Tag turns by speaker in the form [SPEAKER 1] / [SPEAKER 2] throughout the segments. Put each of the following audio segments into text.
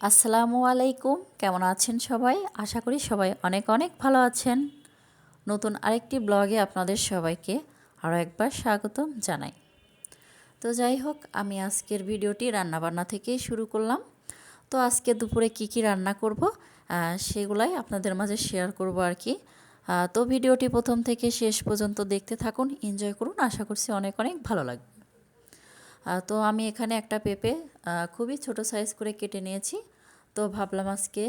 [SPEAKER 1] আসসালামু আলাইকুম, কেমন আছেন সবাই? আশা করি সবাই অনেক অনেক ভালো আছেন। নতুন আরেকটি ব্লগে আপনাদের সবাইকে আরও একবার স্বাগতম জানাই। তো যাই হোক, আমি আজকের ভিডিওটি রান্নাবান্না থেকেই শুরু করলাম। তো আজকে দুপুরে কি রান্না করব সেগুলাই আপনাদের মাঝে শেয়ার করব আর কি। তো ভিডিওটি প্রথম থেকে শেষ পর্যন্ত দেখতে থাকুন, এনজয় করুন, আশা করছি অনেক অনেক ভালো লাগবে। তো আমি এখানে একটা পেঁপে খুবই ছোট সাইজ করে কেটে নিয়েছি। তো ভাবলাম আজকে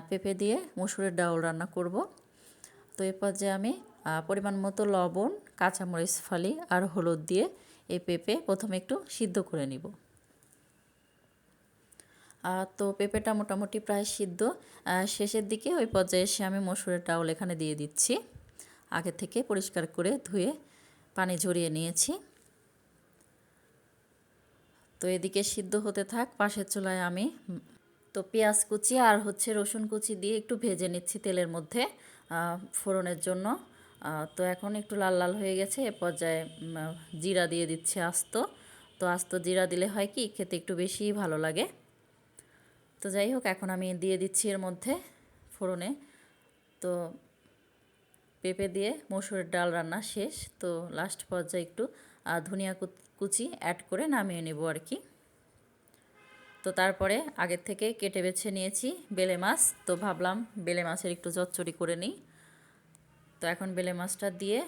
[SPEAKER 1] পেঁপে দিয়ে মসুরের ডাউল রান্না করব। তো এর পর্যায়ে আমি পরিমাণ মতো লবণ, কাঁচামরিচ ফালি আর হলুদ দিয়ে এই পেঁপে প্রথমে একটু সিদ্ধ করে নিব। তো পেঁপেটা মোটামুটি প্রায় সিদ্ধ শেষের দিকে ওই পর্যায়ে এসে আমি মসুরের ডাউল এখানে দিয়ে দিচ্ছি। আগে থেকে পরিষ্কার করে ধুয়ে পানি ঝরিয়ে নিয়েছি। তো এদিকে সিদ্ধ হতে থাক, পাশের চুলায় আমি পেঁয়াজ কুচি আর রসুন কুচি দিয়ে একটু ভেজে নিচ্ছি তেলের মধ্যে ফোড়নের জন্য। তো এখন একটু লাল লাল হয়ে গেছে, এ পর্যায়ে জিরা দিয়ে দিচ্ছি আস্ত। তো আস্ত জিরা দিলে হয় কি, খেতে একটু বেশিই ভালো লাগে। তো যাই হোক, এখন আমি দিয়ে দিচ্ছি এর মধ্যে ফোড়নে। তো পেঁপে দিয়ে মসুরের ডাল রান্না শেষ। তো লাস্ট পর্যায়ে একটু ধনিয়া কুচি অ্যাড করে নামিয়ে নেব আর কি। তো তারপরে আগের থেকে কেটে বেছে নিয়েছি বেলে মাছ। তো ভাবলাম বেলে মাছের একটু চচ্চড়ি করে নিই। তো এখন বেলে মাছটা দিয়ে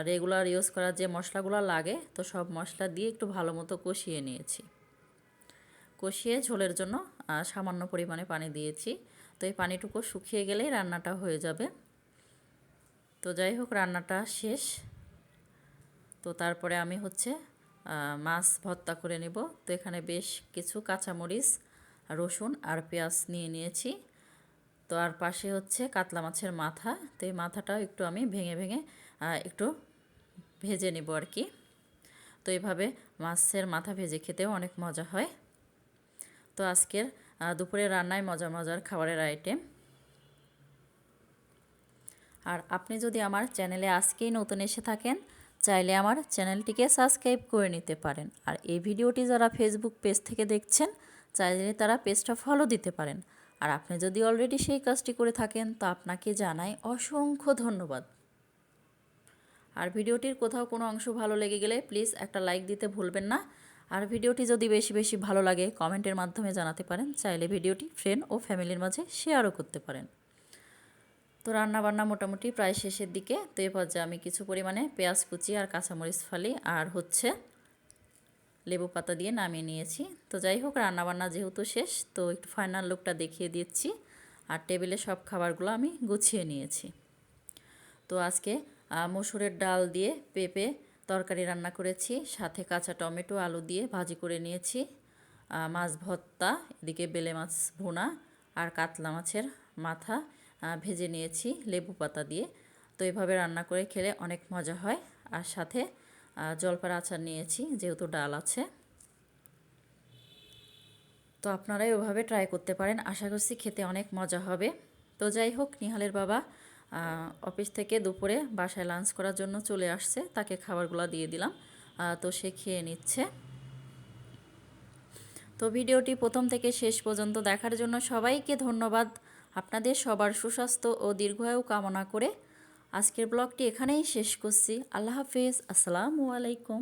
[SPEAKER 1] রেগুলার ইউজ করার যে মশলাগুলো লাগে, তো সব মশলা দিয়ে একটু ভালো মতো কষিয়ে নিয়েছি। কষিয়ে ঝোলের জন্য সামান্য পরিমাণে পানি দিয়েছি। তো এই পানিটুকু শুকিয়ে গেলেই রান্নাটা হয়ে যাবে। তো যাই হোক, রান্নাটা শেষ। তো তারপরে আমি মাছ ভর্তা করে নেব। তো এখানে বেশ কিছু কাঁচামরিচ, রসুন আর পেঁয়াজ নিয়ে নিয়েছি। তো আর পাশে কাতলা মাছের মাথা। তো এই মাথাটাও একটু আমি ভেঙে ভেঙে একটু ভেজে নেব আর কি। তো এইভাবে মাছের মাথা ভেজে খেতেও অনেক মজা হয়। তো আজকের দুপুরে রান্নায় মজার মজার খাবারের আইটেম। আর আপনি যদি আমার চ্যানেলে আজকেই নতুন এসে থাকেন, চাইলে আমার চ্যানেলটিকে সাবস্ক্রাইব করে নিতে পারেন। আর এই ভিডিওটি যারা ফেসবুক পেজ থেকে দেখছেন, চাইলে তারা পেজটা ফলো দিতে পারেন। আর আপনি যদি অলরেডি সেই কাজটি করে থাকেন, তো আপনাকে জানাই অসংখ্য ধন্যবাদ। আর ভিডিওটির কোথাও কোনো অংশ ভালো লেগে গেলে প্লিজ একটা লাইক দিতে ভুলবেন না। আর ভিডিওটি যদি বেশি বেশি ভালো লাগে, কমেন্টের মাধ্যমে জানাতে পারেন। চাইলে ভিডিওটি ফ্রেন্ড ও ফ্যামিলির মাঝে শেয়ারও করতে পারেন। তো রান্নাবান্না মোটামুটি প্রায় শেষের দিকে। তো এই পর্যায়ে আমি কিছু পরিমাণে পেঁয়াজ কুচি আর কাঁচামরিচ ফালি আর লেবু পাতা দিয়ে নামিয়ে নিয়েছি। তো যাই হোক, রান্নাবান্না যেহেতু শেষ, তো একটু ফাইনাল লুকটা দেখিয়ে দিচ্ছি। আর টেবিলে সব খাবারগুলো আমি গুছিয়ে নিয়েছি। তো আজকে মসুরের ডাল দিয়ে পেঁপে তরকারি রান্না করেছি, সাথে কাঁচা টমেটো আলু দিয়ে ভাজি করে নিয়েছি। মাছ ভর্তা, এদিকে বেলে মাছ ভুনা আর কাতলা মাছের মাথা ভেজে নিয়েছি লেবু পাতা দিয়ে। তো এভাবে রান্না করে খেলে অনেক মজা হয়। আর সাথে জলপার আচার নিয়েছি, যেহেতু ডাল আছে। তো আপনারাই ওভাবে ট্রাই করতে পারেন, আশা করছি খেতে অনেক মজা হবে। তো যাই হোক, নিহালের বাবা অফিস থেকে দুপুরে বাসায় লাঞ্চ করার জন্য চলে আসছে, তাকে খাবারগুলো দিয়ে দিলাম। তো সে খেয়ে নিচ্ছে। তো ভিডিওটি প্রথম থেকে শেষ পর্যন্ত দেখার জন্য সবাইকে ধন্যবাদ। আপনাদের সবার সুস্বাস্থ্য ও দীর্ঘায়ু কামনা করে আজকের ব্লগটি এখানেই শেষ করছি। আল্লাহ হাফেজ, আসসালামু আলাইকুম।